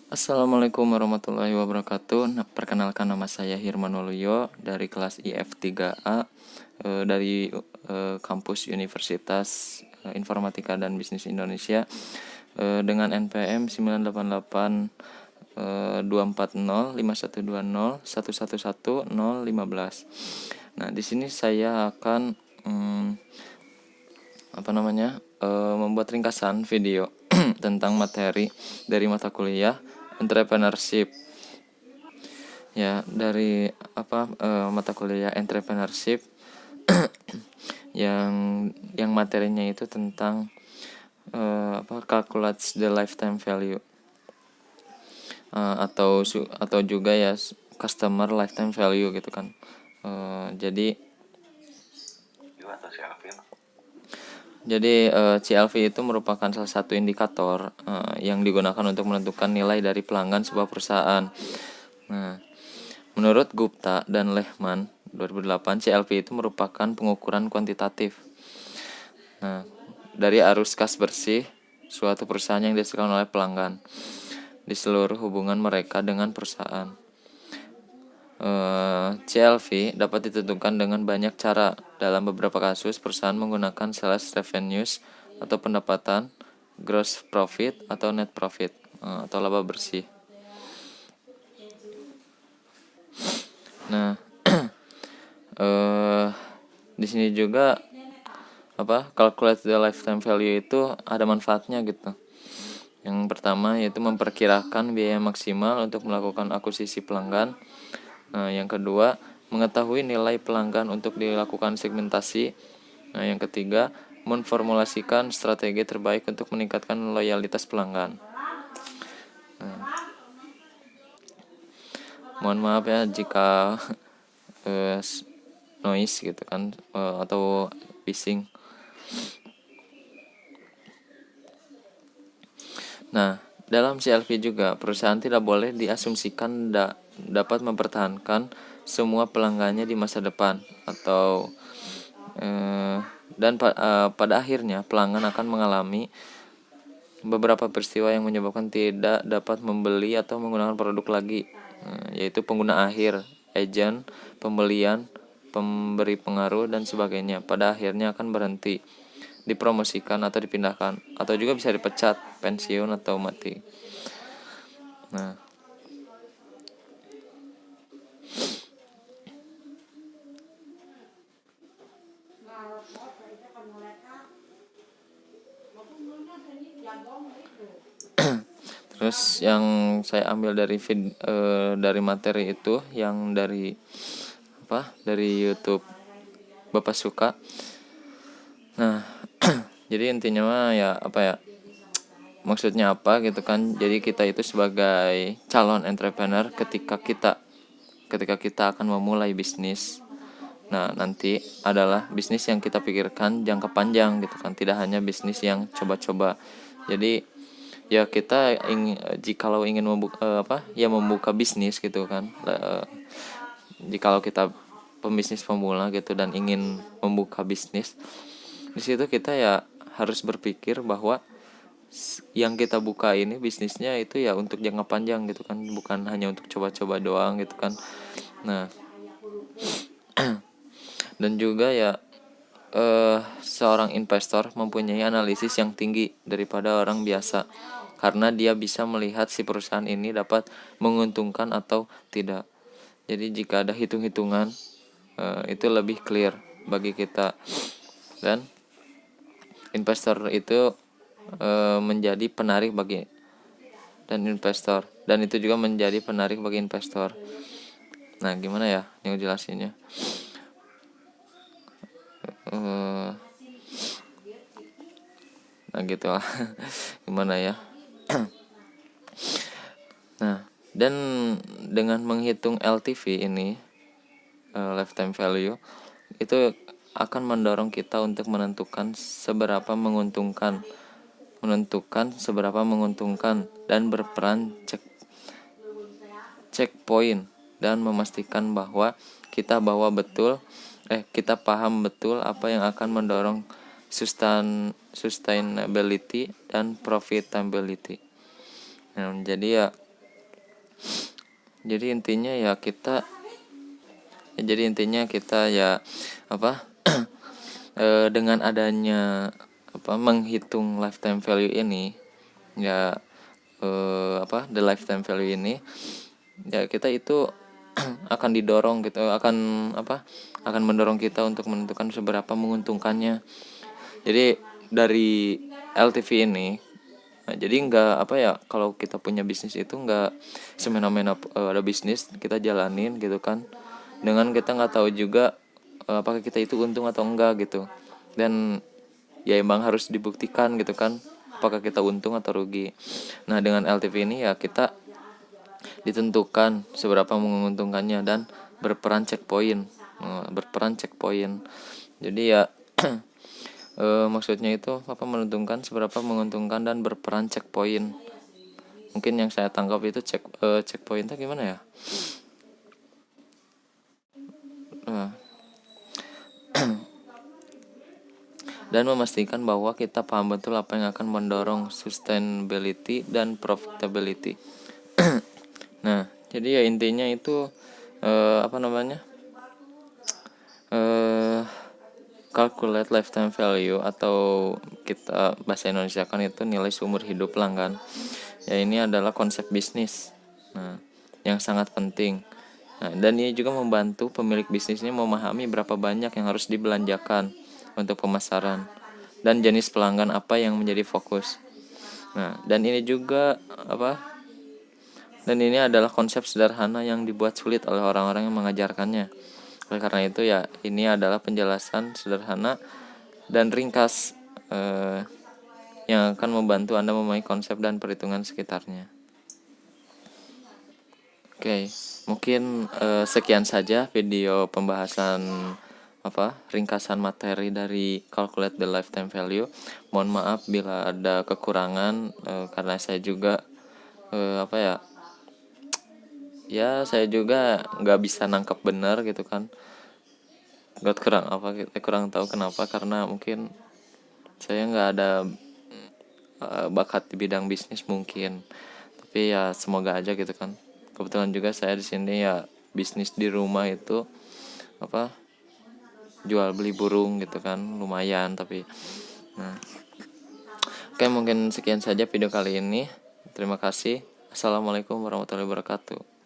Assalamualaikum warahmatullahi wabarakatuh. Perkenalkan, nama saya Hirman Waluyo dari kelas IF 3A dari kampus Universitas Informatika dan Bisnis Indonesia dengan NPM 988 240 5120 111 015. Nah, di sini saya akan membuat ringkasan video tentang materi dari mata kuliah entrepreneurship. Ya, dari mata kuliah entrepreneurship yang materinya itu tentang calculate the lifetime value atau juga ya customer lifetime value gitu kan. Jadi CLV itu merupakan salah satu indikator yang digunakan untuk menentukan nilai dari pelanggan sebuah perusahaan. Nah, menurut Gupta dan Lehman 2008, CLV itu merupakan pengukuran kuantitatif. Nah, dari arus kas bersih suatu perusahaan yang dihasilkan oleh pelanggan di seluruh hubungan mereka dengan perusahaan. CLV dapat ditentukan dengan banyak cara. Dalam beberapa kasus, perusahaan menggunakan sales revenues atau pendapatan, gross profit atau net profit atau laba bersih. Nah, di sini juga calculate the lifetime value itu ada manfaatnya gitu. Yang pertama yaitu memperkirakan biaya maksimal untuk melakukan akuisisi pelanggan. Nah, yang kedua, mengetahui nilai pelanggan untuk dilakukan segmentasi. Nah, yang ketiga, memformulasikan strategi terbaik untuk meningkatkan loyalitas pelanggan. Nah, mohon maaf ya jika noise gitu kan atau bising. Nah, dalam CLV juga perusahaan tidak boleh diasumsikan dapat mempertahankan semua pelanggannya di masa depan atau pada akhirnya pelanggan akan mengalami beberapa peristiwa yang menyebabkan tidak dapat membeli atau menggunakan produk lagi, yaitu pengguna akhir, agent, pembelian, pemberi pengaruh dan sebagainya. Pada akhirnya akan berhenti, dipromosikan atau dipindahkan, atau juga bisa dipecat, pensiun atau mati. Nah, terus yang saya ambil dari materi itu yang dari YouTube Bapak Suka. Nah, jadi intinya mah maksudnya apa gitu kan. Jadi kita itu sebagai calon entrepreneur ketika kita akan memulai bisnis, nah nanti adalah bisnis yang kita pikirkan jangka panjang gitu kan, tidak hanya bisnis yang coba-coba. Jadi ya kita jikalau ingin membuka bisnis gitu kan, jikalau kita pembisnis pemula gitu dan ingin membuka bisnis, di situ kita ya harus berpikir bahwa yang kita buka ini bisnisnya itu ya untuk jangka panjang gitu kan, bukan hanya untuk coba-coba doang gitu kan. Nah, dan juga ya seorang investor mempunyai analisis yang tinggi daripada orang biasa, karena dia bisa melihat si perusahaan ini dapat menguntungkan atau tidak. Jadi jika ada hitung-hitungan itu lebih clear bagi kita, dan investor itu menjadi penarik bagi investor, dan itu juga menjadi penarik bagi investor. Nah, gimana ya yang jelasinnya? Nah gitu lah. Gimana ya? Nah, dan dengan menghitung LTV ini, lifetime value, itu akan mendorong kita untuk menentukan seberapa menguntungkan dan berperan checkpoint dan memastikan bahwa kita paham betul apa yang akan mendorong sustainability dan profitability. Nah, jadi ya Jadi intinya ya kita ya apa dengan adanya menghitung lifetime value ini ya the lifetime value ini ya kita itu akan didorong gitu, akan mendorong kita untuk menentukan seberapa menguntungkannya. Jadi dari LTV ini, nah, jadi nggak kalau kita punya bisnis itu nggak semena-mena ada bisnis kita jalanin gitu kan, dengan kita nggak tahu juga apakah kita itu untung atau enggak gitu. Dan ya emang harus dibuktikan gitu kan, apakah kita untung atau rugi. Nah dengan LTV ini ya kita ditentukan seberapa menguntungkannya dan berperan checkpoint. Jadi ya maksudnya itu menentukan seberapa menguntungkan dan berperan checkpoint. Mungkin yang saya tangkap itu checkpointnya gimana ya. Nah, dan memastikan bahwa kita paham betul apa yang akan mendorong sustainability dan profitability. Nah, jadi ya intinya itu calculate lifetime value, atau kita bahasa Indonesia kan itu nilai seumur hidup pelanggan. Ya ini adalah konsep bisnis. Nah, yang sangat penting. Nah, dan ini juga membantu pemilik bisnisnya memahami berapa banyak yang harus dibelanjakan untuk pemasaran dan jenis pelanggan apa yang menjadi fokus. Nah, dan ini juga dan ini adalah konsep sederhana yang dibuat sulit oleh orang-orang yang mengajarkannya. Oleh karena itu ya ini adalah penjelasan sederhana dan ringkas yang akan membantu Anda memahami konsep dan perhitungan sekitarnya. Oke, mungkin sekian saja video pembahasan ringkasan materi dari calculate the lifetime value. Mohon maaf bila ada kekurangan karena saya juga saya juga nggak bisa nangkep benar gitu kan. Kurang tahu kenapa, karena mungkin saya nggak ada bakat di bidang bisnis mungkin. Tapi ya semoga aja gitu kan. Kebetulan juga saya di sini ya bisnis di rumah itu jual beli burung gitu kan, lumayan tapi. Nah, oke, mungkin sekian saja video kali ini. Terima kasih. Assalamualaikum warahmatullahi wabarakatuh.